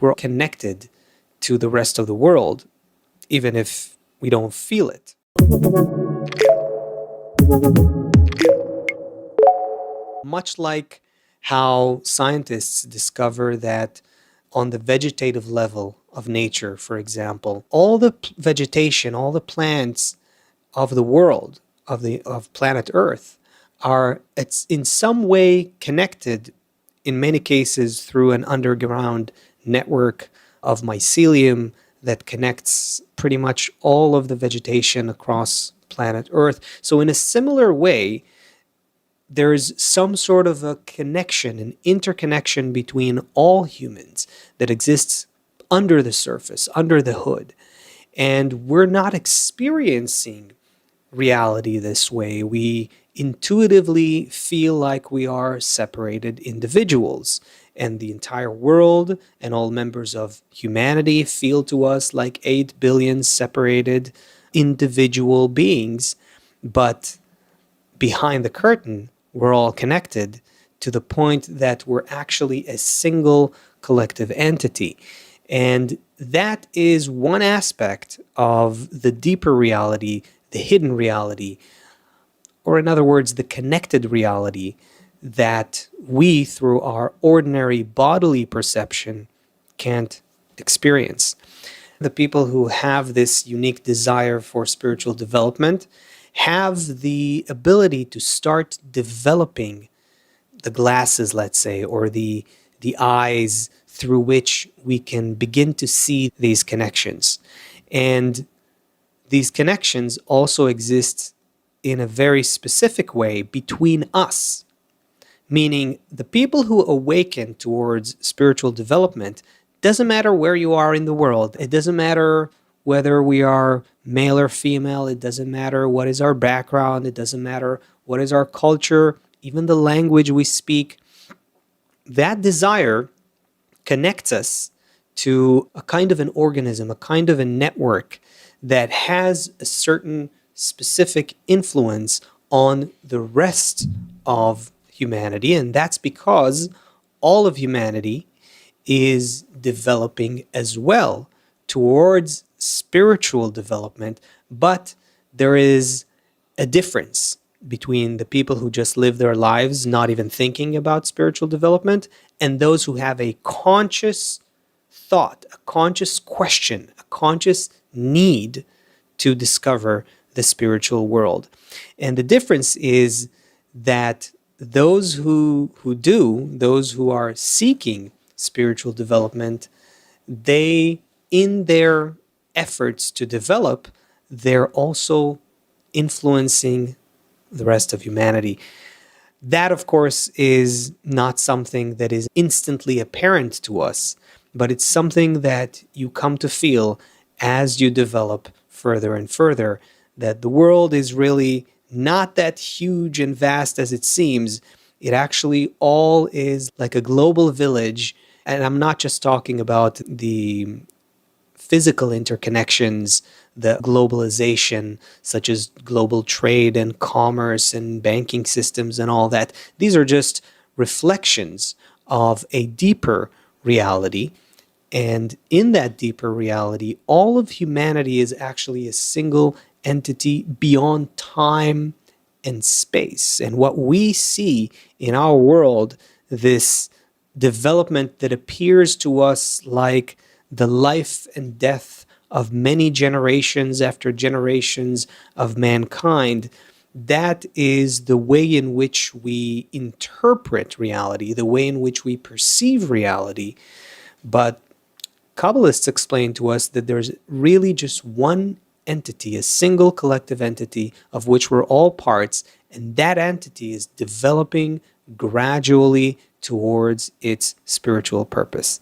we're connected to the rest of the world, even if we don't feel it. Much like how scientists discover that on the vegetative level of nature, for example, all the vegetation, all the plants of the world, of planet Earth, it's in some way connected, in many cases through an underground network of mycelium that connects pretty much all of the vegetation across planet Earth. So in a similar way, there's some sort of a connection, an interconnection between all humans that exists under the surface, under the hood. And we're not experiencing reality this way. We intuitively feel like we are separated individuals, and the entire world and all members of humanity feel to us like 8 billion separated individual beings. But behind the curtain, we're all connected to the point that we're actually a single collective entity. And that is one aspect of the deeper reality, the hidden reality, or in other words, the connected reality that we, through our ordinary bodily perception, can't experience. The people who have this unique desire for spiritual development have the ability to start developing the glasses, let's say, or the eyes through which we can begin to see these connections. And these connections also exist in a very specific way between us, meaning the people who awaken towards spiritual development, doesn't matter where you are in the world. It doesn't matter whether we are male or female. It doesn't matter what is our background. It doesn't matter what is our culture, even the language we speak. That desire connects us to a kind of an organism, a kind of a network that has a certain specific influence on the rest of humanity. And that's because all of humanity is developing as well towards spiritual development. But there is a difference between the people who just live their lives not even thinking about spiritual development and those who have a conscious thought, a conscious question, a conscious need to discover the spiritual world. And the difference is that those who are seeking spiritual development, they, in their efforts to develop, they're also influencing the rest of humanity. That, of course, is not something that is instantly apparent to us, but it's something that you come to feel as you develop further and further, that the world is really not that huge and vast as it seems. It actually all is like a global village. And I'm not just talking about the physical interconnections, the globalization, such as global trade and commerce and banking systems and all that. These are just reflections of a deeper reality. And in that deeper reality, all of humanity is actually a single entity beyond time and space. And what we see in our world, this development that appears to us like the life and death of many generations after generations of mankind, that is the way in which we interpret reality, the way in which we perceive reality. But Kabbalists explain to us that there's really just one entity, a single collective entity of which we're all parts, and that entity is developing gradually towards its spiritual purpose.